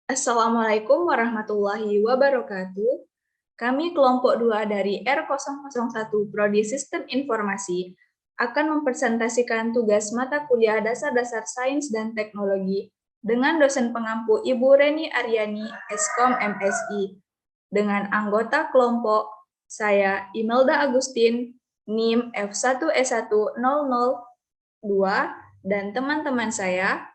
Assalamualaikum warahmatullahi wabarakatuh. Kami kelompok 2 dari R001 Prodi Sistem Informasi akan mempresentasikan tugas mata kuliah Dasar-Dasar Sains dan Teknologi dengan dosen pengampu Ibu Reni Aryani, Eskom MSI. Dengan anggota kelompok, saya Imelda Agustin, NIM F1E1002, dan teman-teman Saya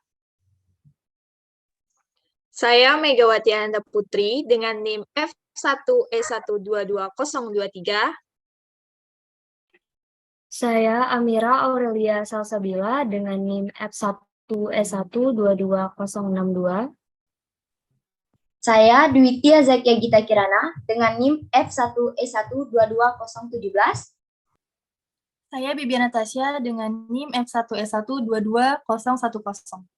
Megawati Ananda Putri dengan NIM F1E122023. Saya Amira Aurelia Salsabila dengan NIM F1E122062. Saya Dwitya Zakia Gita Kirana dengan NIM F1E122017. Saya Bibiana Tasya dengan NIM F1E122010.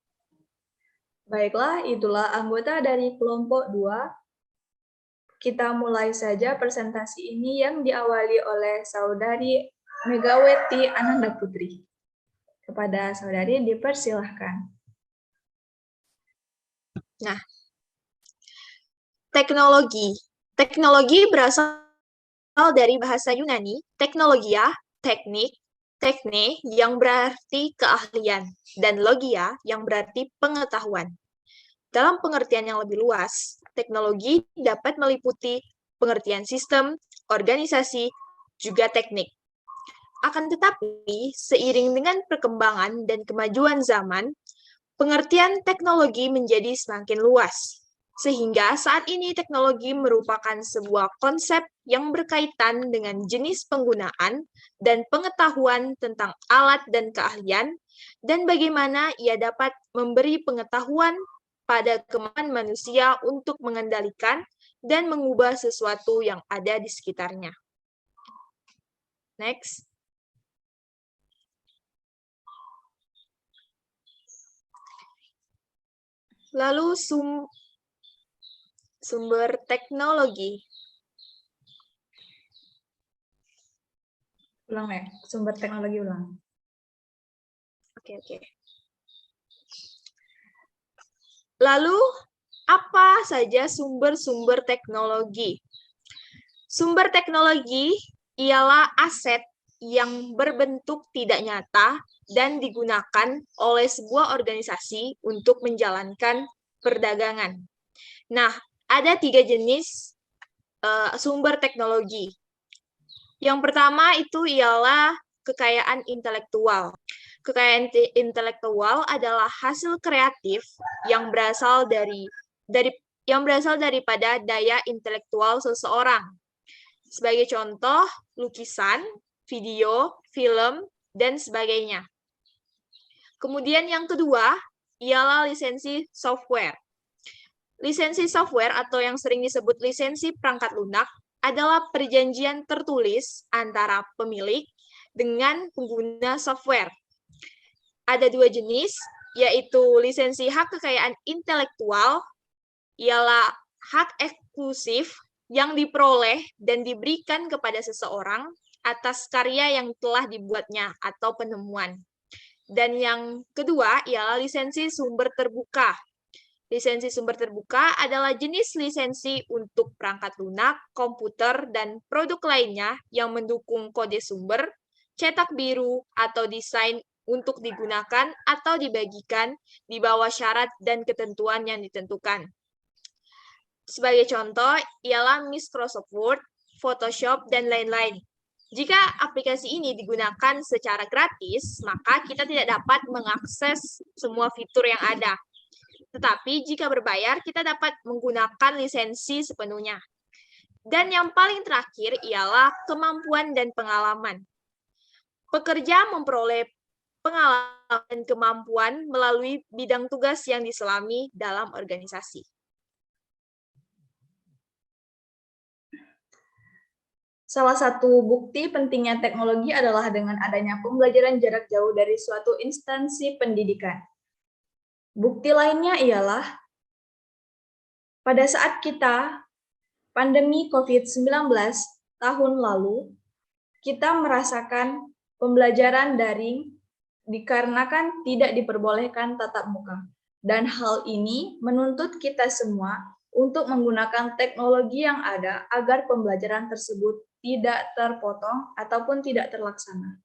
Baiklah, itulah anggota dari kelompok 2. Kita mulai saja presentasi ini yang diawali oleh Saudari Megawati Ananda Putri. Kepada saudari dipersilahkan. Nah, teknologi. Teknologi berasal dari bahasa Yunani, teknologia, teknik, tekne yang berarti keahlian, dan logia yang berarti pengetahuan. Dalam pengertian yang lebih luas, teknologi dapat meliputi pengertian sistem, organisasi, juga teknik. Akan tetapi, seiring dengan perkembangan dan kemajuan zaman, pengertian teknologi menjadi semakin luas. Sehingga saat ini teknologi merupakan sebuah konsep yang berkaitan dengan jenis penggunaan dan pengetahuan tentang alat dan keahlian, dan bagaimana ia dapat memberi pengetahuan pada kemampuan manusia untuk mengendalikan dan mengubah sesuatu yang ada di sekitarnya. Next. Lalu sumber teknologi. Ulang ya, sumber teknologi ulang. Oke. Lalu, apa saja sumber-sumber teknologi? Sumber teknologi ialah aset yang berbentuk tidak nyata dan digunakan oleh sebuah organisasi untuk menjalankan perdagangan. Nah, ada 3 jenis sumber teknologi. Yang pertama itu ialah kekayaan intelektual. Kekayaan intelektual adalah hasil kreatif yang berasal daripada daya intelektual seseorang. Sebagai contoh, lukisan, video, film, dan sebagainya. Kemudian yang kedua ialah lisensi software. Lisensi software atau yang sering disebut lisensi perangkat lunak adalah perjanjian tertulis antara pemilik dengan pengguna software. Ada 2 jenis, yaitu lisensi hak kekayaan intelektual, ialah hak eksklusif yang diperoleh dan diberikan kepada seseorang atas karya yang telah dibuatnya atau penemuan. Dan yang kedua ialah lisensi sumber terbuka. Lisensi sumber terbuka adalah jenis lisensi untuk perangkat lunak, komputer, dan produk lainnya yang mendukung kode sumber, cetak biru, atau desain untuk digunakan atau dibagikan di bawah syarat dan ketentuan yang ditentukan. Sebagai contoh, ialah Microsoft Word, Photoshop, dan lain-lain. Jika aplikasi ini digunakan secara gratis, maka kita tidak dapat mengakses semua fitur yang ada. Tetapi jika berbayar, kita dapat menggunakan lisensi sepenuhnya. Dan yang paling terakhir ialah kemampuan dan pengalaman. Pekerja memperoleh pengalaman dan kemampuan melalui bidang tugas yang diselami dalam organisasi. Salah satu bukti pentingnya teknologi adalah dengan adanya pembelajaran jarak jauh dari suatu instansi pendidikan. Bukti lainnya ialah pada saat kita pandemi COVID-19 tahun lalu, kita merasakan pembelajaran daring dikarenakan tidak diperbolehkan tatap muka. Dan hal ini menuntut kita semua untuk menggunakan teknologi yang ada agar pembelajaran tersebut tidak terpotong ataupun tidak terlaksana.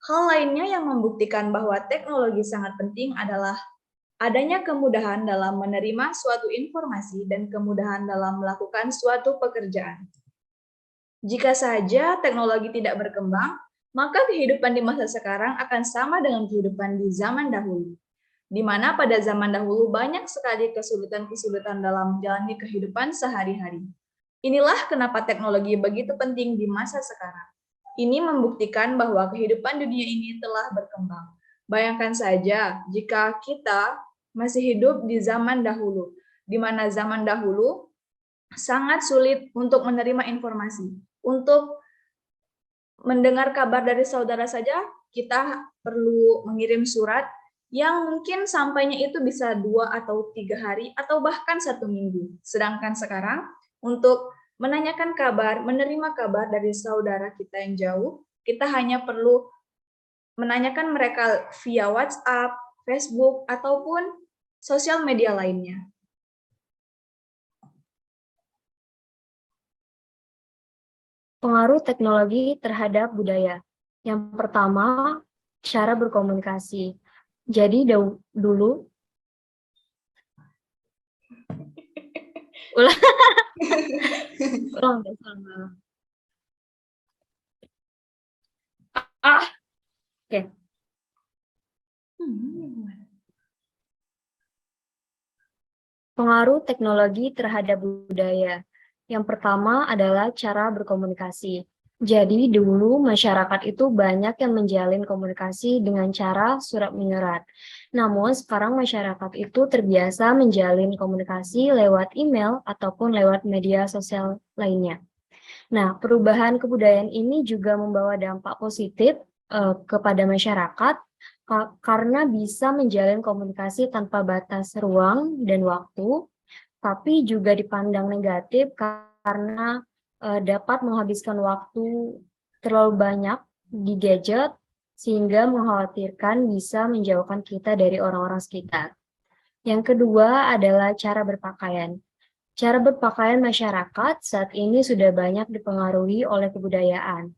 Hal lainnya yang membuktikan bahwa teknologi sangat penting adalah adanya kemudahan dalam menerima suatu informasi dan kemudahan dalam melakukan suatu pekerjaan. Jika saja teknologi tidak berkembang, maka kehidupan di masa sekarang akan sama dengan kehidupan di zaman dahulu, di mana pada zaman dahulu banyak sekali kesulitan-kesulitan dalam menjalani kehidupan sehari-hari. Inilah kenapa teknologi begitu penting di masa sekarang. Ini membuktikan bahwa kehidupan dunia ini telah berkembang. Bayangkan saja jika kita masih hidup di zaman dahulu, di mana zaman dahulu sangat sulit untuk menerima informasi. Untuk mendengar kabar dari saudara saja, kita perlu mengirim surat yang mungkin sampainya itu bisa 2 atau 3 hari atau bahkan 1 minggu. Sedangkan sekarang untuk menanyakan kabar, menerima kabar dari saudara kita yang jauh, kita hanya perlu menanyakan mereka via WhatsApp, Facebook, ataupun sosial media lainnya. Pengaruh teknologi terhadap budaya. Yang pertama, cara berkomunikasi. Jadi dulu ulang oke. Pengaruh teknologi terhadap budaya. Yang pertama adalah cara berkomunikasi. Jadi dulu masyarakat itu banyak yang menjalin komunikasi dengan cara surat menyurat. Namun sekarang masyarakat itu terbiasa menjalin komunikasi lewat email ataupun lewat media sosial lainnya. Nah, perubahan kebudayaan ini juga membawa dampak positif kepada masyarakat karena bisa menjalin komunikasi tanpa batas ruang dan waktu, tapi juga dipandang negatif karena dapat menghabiskan waktu terlalu banyak di gadget sehingga mengkhawatirkan bisa menjauhkan kita dari orang-orang sekitar. Yang kedua adalah cara berpakaian. Cara berpakaian masyarakat saat ini sudah banyak dipengaruhi oleh kebudayaan.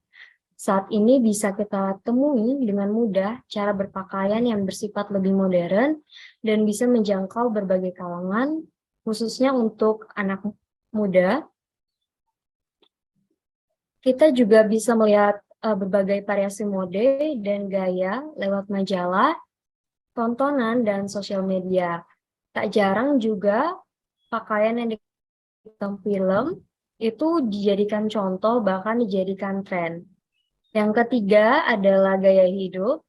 Saat ini bisa kita temui dengan mudah cara berpakaian yang bersifat lebih modern dan bisa menjangkau berbagai kalangan, khususnya untuk anak muda. Kita juga bisa melihat berbagai variasi mode dan gaya lewat majalah, tontonan, dan sosial media. Tak jarang juga pakaian yang dalam film itu dijadikan contoh, bahkan dijadikan tren. Yang ketiga adalah gaya hidup.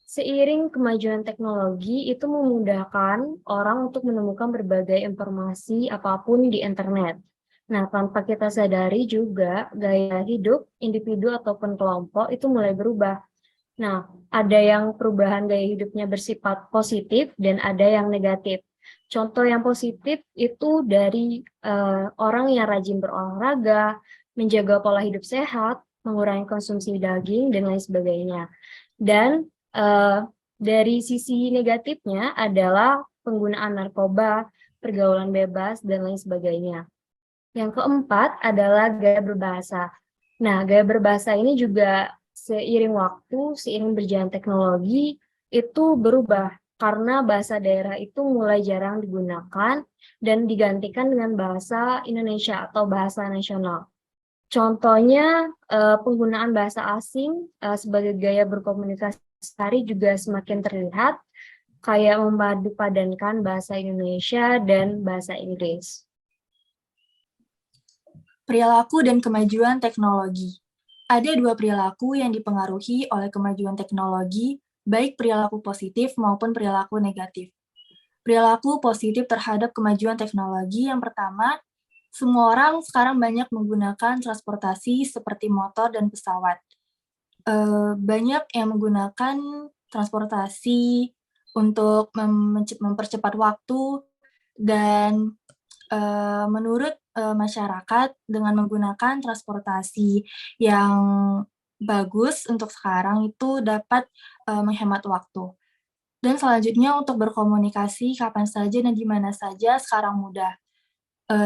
Seiring kemajuan teknologi itu memudahkan orang untuk menemukan berbagai informasi apapun di internet. Nah, tanpa kita sadari juga gaya hidup individu ataupun kelompok itu mulai berubah. Nah, ada yang perubahan gaya hidupnya bersifat positif dan ada yang negatif. Contoh yang positif itu dari orang yang rajin berolahraga, menjaga pola hidup sehat, mengurangi konsumsi daging, dan lain sebagainya. Dan dari sisi negatifnya adalah penggunaan narkoba, pergaulan bebas, dan lain sebagainya. Yang keempat adalah gaya berbahasa. Nah, gaya berbahasa ini juga seiring waktu, seiring berjalan teknologi, itu berubah karena bahasa daerah itu mulai jarang digunakan dan digantikan dengan bahasa Indonesia atau bahasa nasional. Contohnya, penggunaan bahasa asing sebagai gaya berkomunikasi sehari juga semakin terlihat, kayak memadupadankan bahasa Indonesia dan bahasa Inggris. Perilaku dan kemajuan teknologi. Ada 2 perilaku yang dipengaruhi oleh kemajuan teknologi, baik perilaku positif maupun perilaku negatif. Perilaku positif terhadap kemajuan teknologi yang pertama, semua orang sekarang banyak menggunakan transportasi seperti motor dan pesawat. Banyak yang menggunakan transportasi untuk mempercepat waktu dan menurut masyarakat dengan menggunakan transportasi yang bagus untuk sekarang itu dapat menghemat waktu. Dan selanjutnya untuk berkomunikasi kapan saja dan di mana saja sekarang mudah.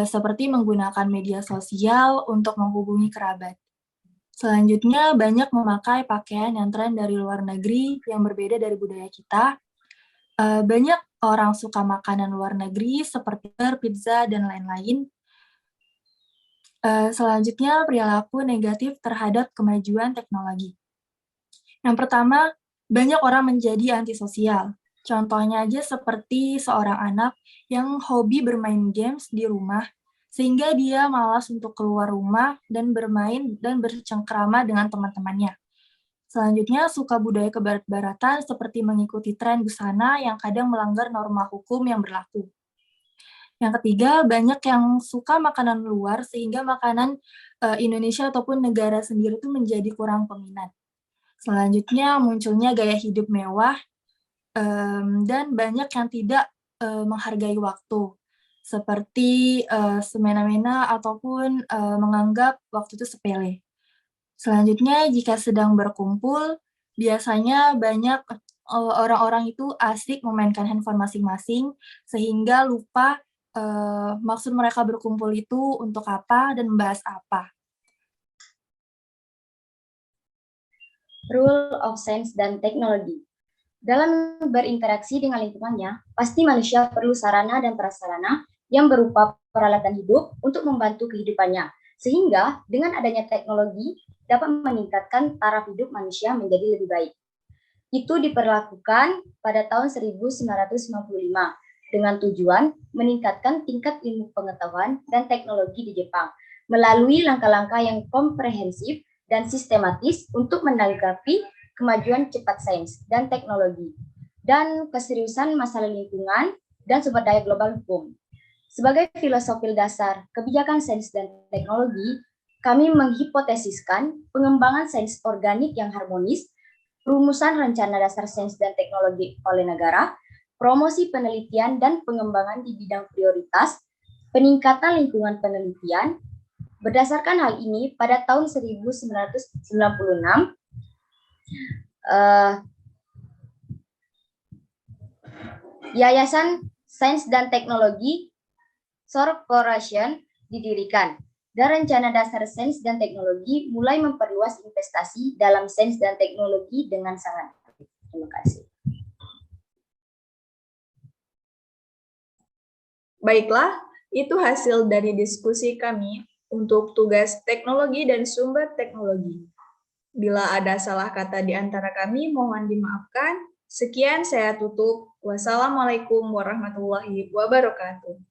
Seperti menggunakan media sosial untuk menghubungi kerabat. Selanjutnya, banyak memakai pakaian yang tren dari luar negeri yang berbeda dari budaya kita. Banyak orang suka makanan luar negeri seperti pizza dan lain-lain. Selanjutnya, perilaku negatif terhadap kemajuan teknologi. Yang pertama, banyak orang menjadi antisosial. Contohnya aja seperti seorang anak yang hobi bermain games di rumah, sehingga dia malas untuk keluar rumah dan bermain dan bercengkrama dengan teman-temannya. Selanjutnya, suka budaya kebarat-baratan seperti mengikuti tren busana yang kadang melanggar norma hukum yang berlaku. Yang ketiga, banyak yang suka makanan luar sehingga makanan Indonesia ataupun negara sendiri itu menjadi kurang peminat. Selanjutnya, munculnya gaya hidup mewah dan banyak yang tidak menghargai waktu, seperti semena-mena ataupun menganggap waktu itu sepele. Selanjutnya, jika sedang berkumpul, biasanya banyak orang-orang itu asik memainkan handphone masing-masing, sehingga lupa maksud mereka berkumpul itu untuk apa dan membahas apa. Rule of Science dan Teknologi. Dalam berinteraksi dengan lingkungannya, pasti manusia perlu sarana dan prasarana yang berupa peralatan hidup untuk membantu kehidupannya. Sehingga dengan adanya teknologi dapat meningkatkan taraf hidup manusia menjadi lebih baik. Itu diperlakukan pada tahun 1995 dengan tujuan meningkatkan tingkat ilmu pengetahuan dan teknologi di Jepang melalui langkah-langkah yang komprehensif dan sistematis untuk menanggapi kemajuan cepat sains dan teknologi, dan keseriusan masalah lingkungan dan sumber daya global hukum. Sebagai filosofi dasar kebijakan sains dan teknologi, kami menghipotesiskan pengembangan sains organik yang harmonis, rumusan rencana dasar sains dan teknologi oleh negara, promosi penelitian dan pengembangan di bidang prioritas, peningkatan lingkungan penelitian. Berdasarkan hal ini, pada tahun 1996, Yayasan Sains dan Teknologi SOR Corporation didirikan, dan rencana dasar sains dan teknologi mulai memperluas investasi dalam sains dan teknologi dengan sangat aktif. Terima kasih. Baiklah, itu hasil dari diskusi kami untuk tugas teknologi dan sumber teknologi. Bila ada salah kata di antara kami, mohon dimaafkan. Sekian saya tutup. Wassalamualaikum warahmatullahi wabarakatuh.